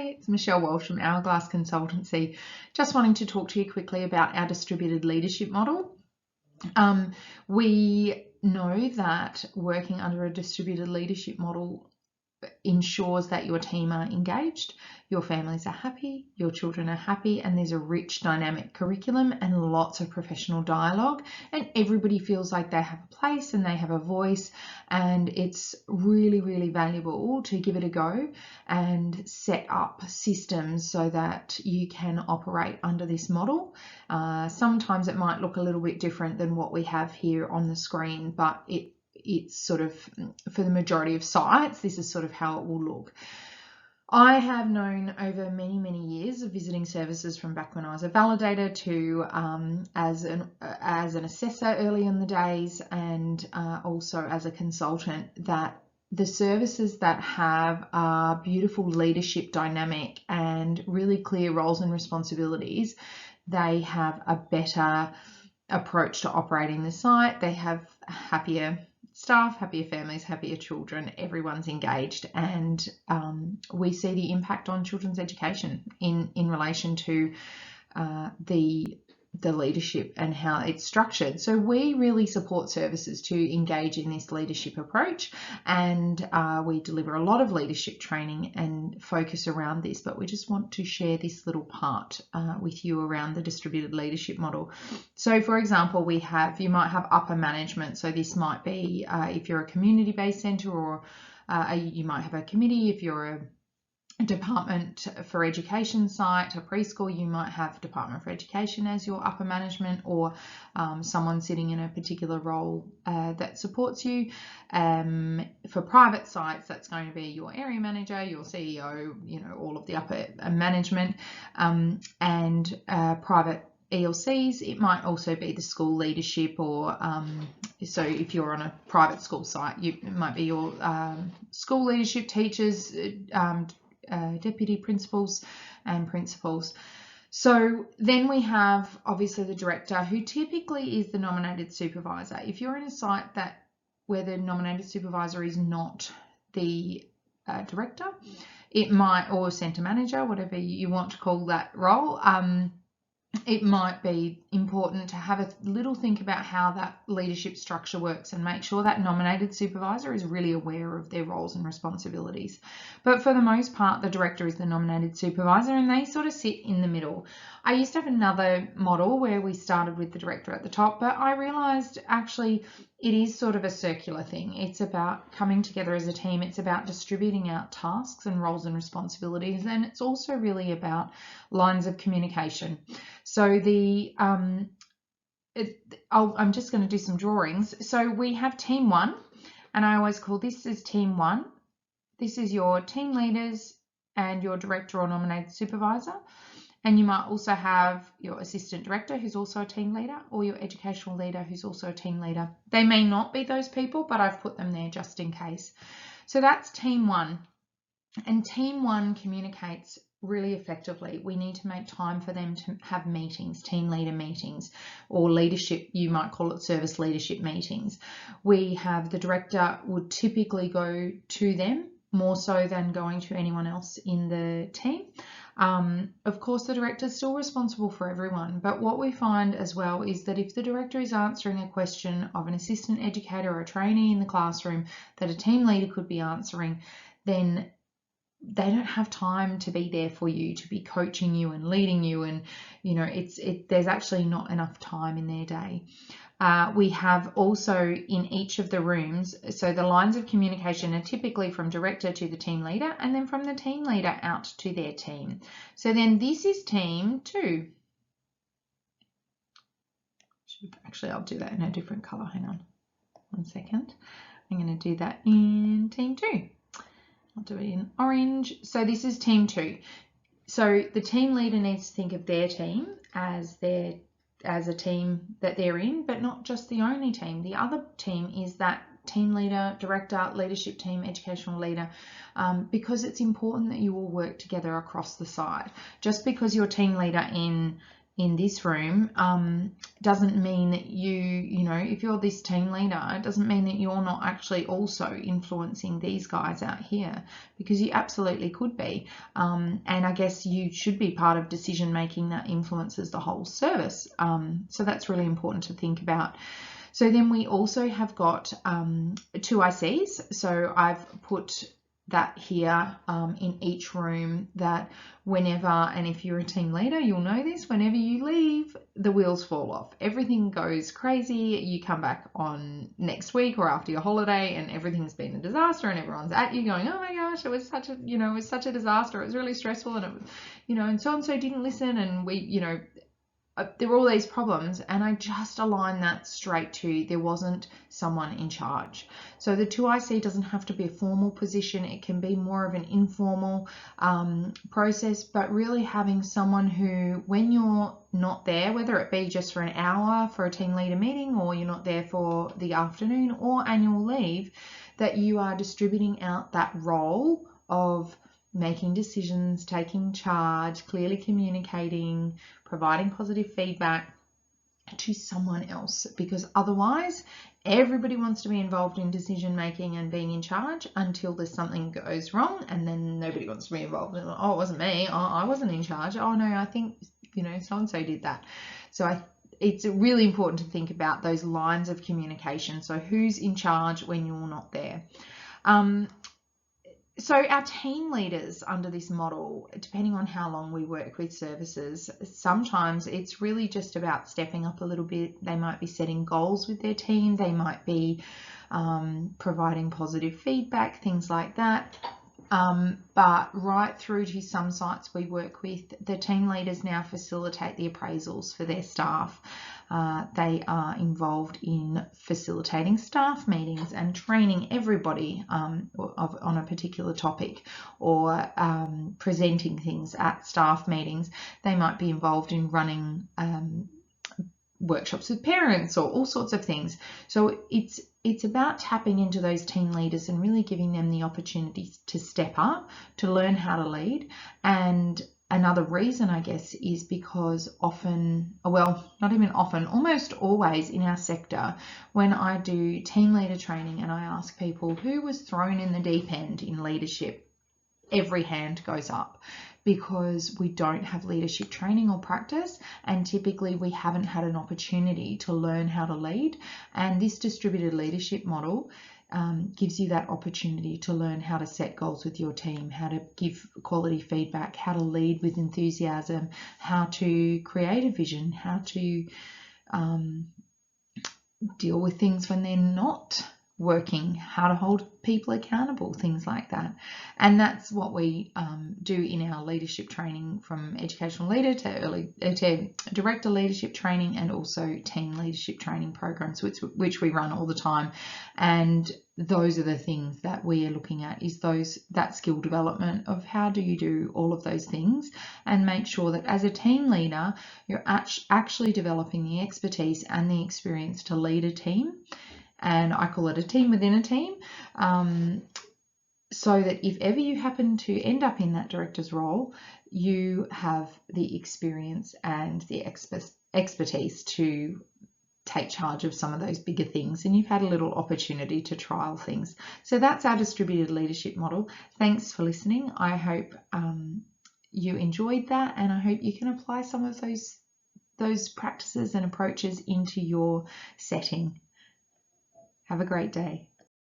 Hi, it's Michelle Walsh from Hourglass Consultancy. Just wanting to talk to you quickly about our distributed leadership model. We know that working under a distributed leadership model ensures that your team are engaged, your families are happy, your children are happy, and there's a rich dynamic curriculum and lots of professional dialogue, and everybody feels like they have a place and they have a voice, and it's really, really valuable to give it a go and set up systems so that you can operate under this model. Sometimes it might look a little bit different than what we have here on the screen, but it's sort of, for the majority of sites, this is sort of how it will look. I have known over many, many years of visiting services, from back when I was a validator to as an assessor early in the days, and also as a consultant, that the services that have a beautiful leadership dynamic and really clear roles and responsibilities, they have a better approach to operating the site. They have happier staff, happier families, happier children, everyone's engaged, and we see the impact on children's education in relation to the leadership and how it's structured. So we really support services to engage in this leadership approach, and we deliver a lot of leadership training and focus around this, but we just want to share this little part with you around the distributed leadership model. So for example, you might have upper management. So this might be if you're a community-based centre, or you might have a committee. If you're a Department for Education site, a preschool, you might have Department for Education as your upper management, or someone sitting in a particular role that supports you. For private sites, that's going to be your area manager, your CEO, all of the upper management, and private ELCs, it might also be the school leadership, or so if you're on a private school site, it might be your school leadership, teachers, deputy principals and principals. So then we have obviously the director, who typically is the nominated supervisor. If you're in a site where the nominated supervisor is not the director, it might, or centre manager, whatever you want to call that role, it might be important to have a little think about how that leadership structure works and make sure that nominated supervisor is really aware of their roles and responsibilities. But for the most part, the director is the nominated supervisor, and they sort of sit in the middle. I used to have another model where we started with the director at the top, but I realized actually it is sort of a circular thing. It's about coming together as a team. It's about distributing out tasks and roles and responsibilities. And it's also really about lines of communication. So I'm just going to do some drawings. So we have team one, and I always call this as team one. This is your team leaders and your director or nominated supervisor. And you might also have your assistant director, who's also a team leader, or your educational leader, who's also a team leader. They may not be those people, but I've put them there just in case. So that's team one. And team one communicates really effectively. We need to make time for them to have meetings, team leader meetings, or leadership, you might call it service leadership meetings. We have the director would typically go to them more so than going to anyone else in the team. Of course, the director is still responsible for everyone, but what we find as well is that if the director is answering a question of an assistant educator or a trainee in the classroom that a team leader could be answering, then they don't have time to be there for you, to be coaching you and leading you, and there's actually not enough time in their day. We have also in each of the rooms, so the lines of communication are typically from director to the team leader, and then from the team leader out to their team. So then this is team two. Actually, I'll do that in a different color. Hang on 1 second. I'm going to do that in team two. I'll do it in orange. So this is team two. So the team leader needs to think of their team as a team that they're in, but not just the only team. The other team is that team leader, director, leadership team, educational leader, because it's important that you all work together across the site. Just because you're team leader in in this room doesn't mean that you know, if you're this team leader, it doesn't mean that you're not actually also influencing these guys out here, because you absolutely could be. And I guess you should be part of decision making that influences the whole service. So that's really important to think about. So then we also have got 2 ICs. So I've put that here in each room, that whenever, and if you're a team leader, you'll know this, whenever you leave, the wheels fall off. Everything goes crazy. You come back on next week or after your holiday and everything's been a disaster, and everyone's at you going, oh my gosh, it was such a, you know, it was such a disaster. It was really stressful, and it, you know, and so didn't listen, and we, you know, there were all these problems, and I just aligned that straight to there wasn't someone in charge. So the 2IC doesn't have to be a formal position. It can be more of an informal process, but really having someone who, when you're not there, whether it be just for an hour for a team leader meeting, or you're not there for the afternoon or annual leave, that you are distributing out that role of making decisions, taking charge, clearly communicating, providing positive feedback to someone else, because otherwise everybody wants to be involved in decision making and being in charge until there's something goes wrong, and then nobody wants to be involved. And, oh, it wasn't me. Oh, I wasn't in charge. Oh no, I think, you know, so-and-so did that. So it's really important to think about those lines of communication. So who's in charge when you're not there? So our team leaders under this model, depending on how long we work with services, sometimes it's really just about stepping up a little bit. They might be setting goals with their team. They might be providing positive feedback, things like that. But right through to some sites we work with, the team leaders now facilitate the appraisals for their staff. They are involved in facilitating staff meetings and training everybody on a particular topic, or presenting things at staff meetings. They might be involved in running workshops with parents, or all sorts of things. So it's about tapping into those team leaders and really giving them the opportunity to step up, to learn how to lead. And another reason, I guess, is because often, well, not even often, almost always in our sector, when I do team leader training and I ask people who was thrown in the deep end in leadership, every hand goes up, because we don't have leadership training or practice, and typically we haven't had an opportunity to learn how to lead. And this distributed leadership model gives you that opportunity to learn how to set goals with your team, how to give quality feedback, how to lead with enthusiasm, how to create a vision, how to deal with things when they're not working, how to hold people accountable, things like that. And that's what we do in our leadership training, from educational leader to director leadership training, and also team leadership training programs, which we run all the time. And those are the things that we are looking at, is that skill development of how do you do all of those things, and make sure that as a team leader, you're actually developing the expertise and the experience to lead a team. And I call it a team within a team, so that if ever you happen to end up in that director's role, you have the experience and the expertise to take charge of some of those bigger things, and you've had a little opportunity to trial things. So that's our distributed leadership model. Thanks for listening. I hope you enjoyed that, and I hope you can apply some of those practices and approaches into your setting. Have a great day.